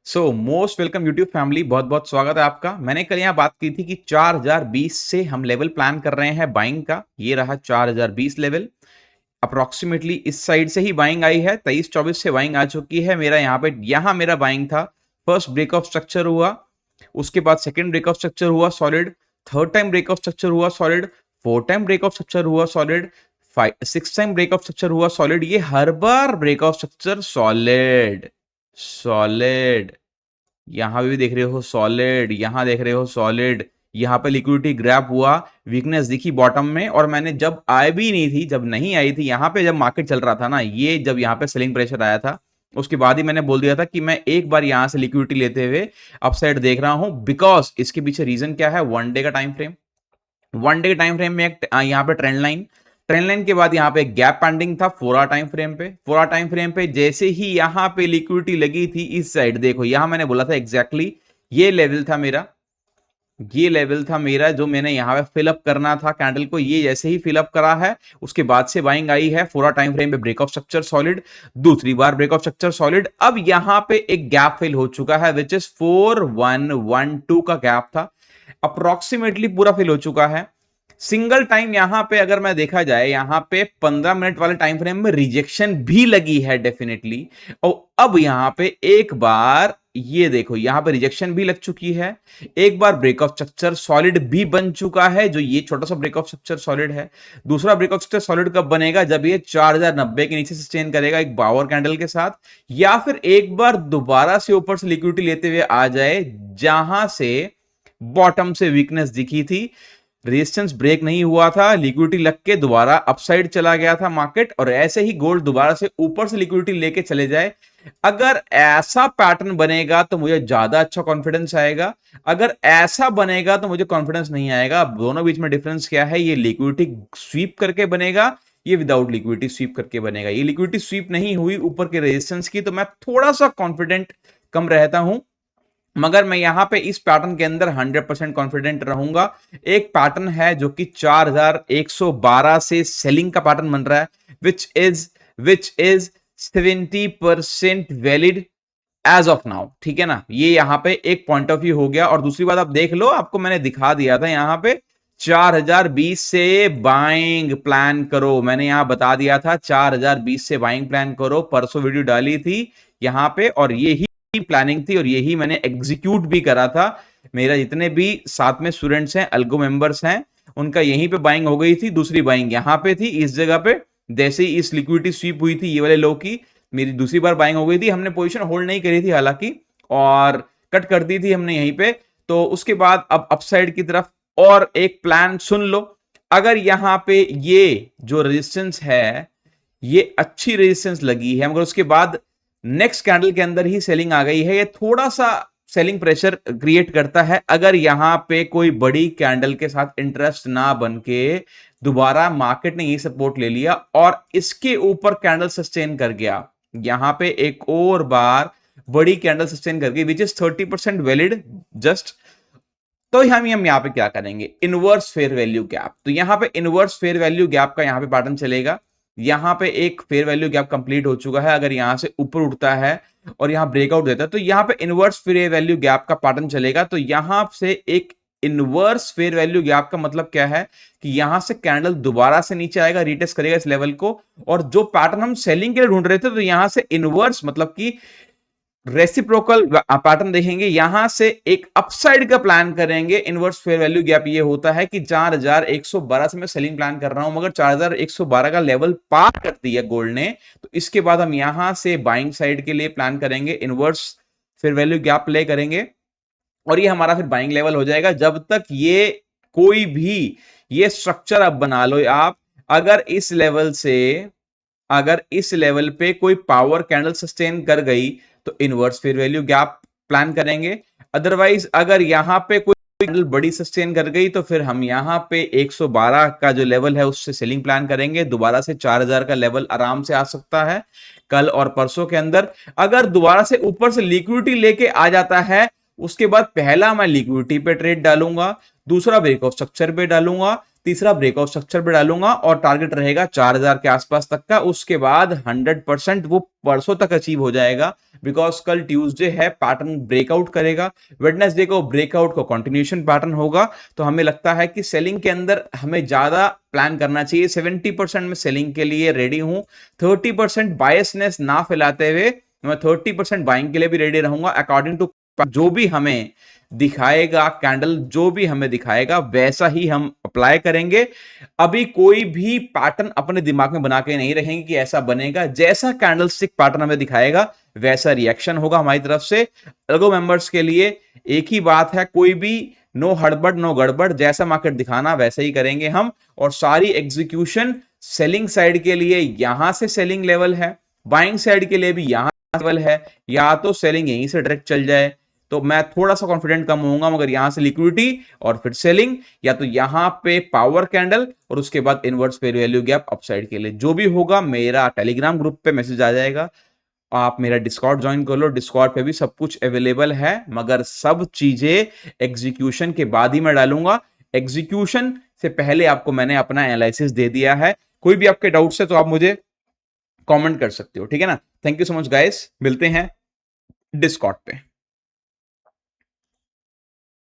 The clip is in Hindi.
मोस्ट वेलकम यूट्यूब फैमिली, बहुत बहुत स्वागत है आपका। मैंने कल यहाँ बात की थी कि 4020 से हम लेवल प्लान कर रहे हैं बाइंग का। ये रहा 4020 लेवल। अप्रोक्सीमेटली इस साइड से ही बाइंग आई है, 23-24 से बाइंग आ चुकी है। मेरा यहाँ मेरा बाइंग था। फर्स्ट ब्रेक ऑफ स्ट्रक्चर हुआ, उसके बाद सेकंड ब्रेक ऑफ स्ट्रक्चर हुआ solid, third time break of structure हुआ solid, fourth time break of structure हुआ solid, six time break of structure हुआ सॉलिड। ये हर बार break of structure solid solid. यहां भी देख रहे हो सॉलिड, यहां देख रहे हो सॉलिड। यहां पे लिक्विडिटी ग्रैप हुआ, वीकनेस दिखी बॉटम में, और मैंने जब आई भी नहीं थी, जब नहीं आई थी यहां पे, जब मार्केट चल रहा था ना, ये जब यहां पे सेलिंग प्रेशर आया था, उसके बाद ही मैंने बोल दिया था कि मैं एक बार यहां से लिक्विडिटी लेते हुए अपसाइड देख रहा हूं। बिकॉज इसके पीछे रीजन क्या है? वन डे का टाइम फ्रेम। वन डे के टाइम फ्रेम में एक यहाँ पे ट्रेंड लाइन के बाद यहाँ पे गैप पेंडिंग था 4 आवर टाइम फ्रेम पे। 4 आवर टाइम फ्रेम पे जैसे ही यहाँ पे लिक्विडिटी लगी थी इस साइड, देखो यहां मैंने बोला था एग्जैक्टली ये लेवल था मेरा, ये लेवल था मेरा जो मैंने यहाँ पे फिलअप करना था कैंडल को। ये जैसे ही फिलअप करा है उसके बाद से बाइंग आई है। 4 आवर टाइम फ्रेम पे ब्रेक ऑफ स्ट्रक्चर सॉलिड, दूसरी बार ब्रेक ऑफ स्ट्रक्चर सॉलिड। अब यहाँ पे एक गैप फिल हो चुका है विच इज 4112 का गैप था, अप्रोक्सीमेटली पूरा फिल हो चुका है। सिंगल टाइम यहां पे अगर मैं देखा जाए, यहां पे 15 मिनट वाले टाइम फ्रेम में रिजेक्शन भी लगी है डेफिनेटली। और अब यहां पे एक बार ये देखो, यहां पे रिजेक्शन भी लग चुकी है, एक बार ब्रेक ऑफ स्ट्रक्चर सॉलिड भी बन चुका है, जो ये छोटा सा ब्रेक ऑफ स्ट्रक्चर सॉलिड है। दूसरा ब्रेक ऑफ स्ट्रक्चर सॉलिड कब बनेगा? जब ये 4090 के नीचे सस्टेन करेगा एक पावर कैंडल के साथ, या फिर एक बार दोबारा से ऊपर से लिक्विडिटी लेते हुए आ जाए जहां से बॉटम से वीकनेस दिखी थी, रेजिस्टेंस ब्रेक नहीं हुआ था, लिक्विडिटी लग के दोबारा अपसाइड चला गया था मार्केट, और ऐसे ही गोल्ड दोबारा से ऊपर से लिक्विडिटी लेके चले जाए। अगर ऐसा पैटर्न बनेगा तो मुझे ज्यादा अच्छा कॉन्फिडेंस आएगा, अगर ऐसा बनेगा तो मुझे कॉन्फिडेंस नहीं आएगा। दोनों बीच में डिफरेंस क्या है? ये लिक्विडिटी स्वीप करके बनेगा, ये विदाउट लिक्विडिटी स्वीप करके बनेगा। ये लिक्विडिटी स्वीप नहीं हुई ऊपर के रेजिस्टेंस की, तो मैं थोड़ा सा कॉन्फिडेंट कम रहता हूं, मगर मैं यहां पे इस पैटर्न के अंदर 100% कॉन्फिडेंट रहूंगा। एक पैटर्न है जो कि 4112 से सेलिंग का पैटर्न बन रहा है, which is 70% valid as of now. ठीक है ना? ये यहां पे एक पॉइंट ऑफ व्यू हो गया। और दूसरी बात आप देख लो, आपको मैंने दिखा दिया था यहां पे 4020 से बाइंग प्लान करो। मैंने यहां बता दिया था 4020 से बाइंग प्लान करो, परसों वीडियो डाली थी यहां पे, और ये ही प्लानिंग थी और यही मैंने एग्जीक्यूट भी करा था। मेरा जितने भी साथ में स्टूडेंट्स हैं, अल्गो मेंबर्स हैं, उनका यहीं पे बाइंग हो गई थी। दूसरी बाइंग यहां पे थी इस जगह पे, जैसे ही इस लिक्विडिटी स्वीप हुई थी ये वाले लो की, मेरी दूसरी बार बाइंग हो गई थी। हमने पोजीशन होल्ड नहीं करी थी हालांकि, और कट कर दी थी हमने यहीं पे। तो उसके बाद अब अपसाइड की तरफ और एक प्लान सुन लो। अगर यहां पे ये जो रेजिस्टेंस है, ये अच्छी रेजिस्टेंस लगी है, मगर उसके बाद नेक्स्ट कैंडल के अंदर ही सेलिंग आ गई है, ये थोड़ा सा सेलिंग प्रेशर क्रिएट करता है। अगर यहां पे कोई बड़ी कैंडल के साथ इंटरेस्ट ना बन के दोबारा मार्केट ने ये सपोर्ट ले लिया और इसके ऊपर कैंडल सस्टेन कर गया, यहां पे एक और बार बड़ी कैंडल सस्टेन कर गई विच इज 30% वैलिड जस्ट, तो हम यहां पे क्या करेंगे? Inverse fair value gap. तो यहां पे इनवर्स फेयर वैल्यू गैप का यहां पे पैटर्न चलेगा। यहां पे एक फेयर वैल्यू गैप कंप्लीट हो चुका है, अगर यहां से ऊपर उठता है और यहां ब्रेकआउट देता है तो यहां पे इनवर्स फेयर वैल्यू गैप का पैटर्न चलेगा। तो यहां से एक इनवर्स फेयर वैल्यू गैप का मतलब क्या है कि यहां से कैंडल दोबारा से नीचे आएगा, रीटेस्ट करेगा इस लेवल को, और जो पैटर्न हम सेलिंग के लिए ढूंढ रहे थे, तो यहां से इनवर्स मतलब कि रेसिप्रोकल पैटर्न देखेंगे, यहां से एक अपसाइड का प्लान करेंगे। इनवर्स फेयर वैल्यू गैप ये होता है कि 4112 से मैं सेलिंग प्लान कर रहा हूं, मगर 4112 का लेवल पार कर दिया गोल्ड ने, तो इसके बाद हम यहां से बाइंग साइड के लिए प्लान करेंगे, inverse fair value gap play करेंगे, और ये हमारा फिर बाइंग लेवल हो जाएगा। जब तक ये कोई भी ये स्ट्रक्चर अब बना लो आप, अगर इस लेवल से, अगर इस लेवल पे कोई पावर कैंडल सस्टेन कर गई तो inverse fair value gap plan करेंगे। अदरवाइज अगर यहां पे कोई कैंडल बड़ी सस्टेन कर गई तो फिर हम यहां पे 112 का जो लेवल है उससे सेलिंग प्लान करेंगे। दोबारा से 4000 का लेवल आराम से आ सकता है कल और परसों के अंदर। अगर दोबारा से ऊपर से लिक्विडिटी लेके आ जाता है, उसके बाद पहला मैं लिक्विडिटी पे ट्रेड डालूंगा, दूसरा ब्रेक ऑफ स्ट्रक्चर पे डालूंगा, तीसरा ब्रेक ऑफ स्ट्रक्चर पे डालूंगा, और टारगेट रहेगा 4000 के आसपास तक का। उसके बाद 100% वो परसों तक अचीव हो जाएगा बिकॉज कल ट्यूसडे है, पैटर्न ब्रेकआउट करेगा, वेडनेसडे को ब्रेकआउट को कंटिन्यूएशन पैटर्न होगा। तो हमें लगता है कि सेलिंग के अंदर हमें ज्यादा प्लान करना चाहिए। 70% में सेलिंग के लिए रेडी हूं, 30% बायसनेस ना फैलाते हुए मैं 30% बाइंग के लिए भी रेडी रहूंगा। अकॉर्डिंग टू जो भी हमें दिखाएगा कैंडल, जो भी हमें दिखाएगा वैसा ही हम अप्लाई करेंगे। अभी कोई भी पैटर्न अपने दिमाग में बना के नहीं रहेंगे कि ऐसा बनेगा। जैसा कैंडलस्टिक पैटर्न हमें दिखाएगा वैसा रिएक्शन होगा हमारी तरफ से। अलगो मेंबर्स के लिए एक ही बात है, कोई भी नो हड़बड़ नो गड़बड़, जैसा मार्केट दिखाना वैसा ही करेंगे हम। और सारी एग्जीक्यूशन सेलिंग साइड के लिए यहां से सेलिंग लेवल है, बाइंग साइड के लिए भी यहां लेवल है। या तो सेलिंग यहीं से डायरेक्ट चल जाए तो मैं थोड़ा सा कॉन्फिडेंट कम होऊंगा, मगर यहां से लिक्विडिटी और फिर सेलिंग, या तो यहां पे पावर कैंडल और उसके बाद inverse fair value gap upside के लिए। जो भी होगा मेरा टेलीग्राम ग्रुप पे मैसेज आ जाएगा, आप मेरा डिस्कॉर्ड ज्वाइन कर लो। डिस्कॉर्ड पे भी सब कुछ अवेलेबल है, मगर सब चीजें एग्जीक्यूशन के बाद ही मैं डालूंगा। एग्जीक्यूशन से पहले आपको मैंने अपना एनालिसिस दे दिया है। कोई भी आपके डाउट्स है तो आप मुझे कमेंट कर सकते हो, ठीक है ना। Thank you so much guys, मिलते हैं डिस्कॉर्ड पे।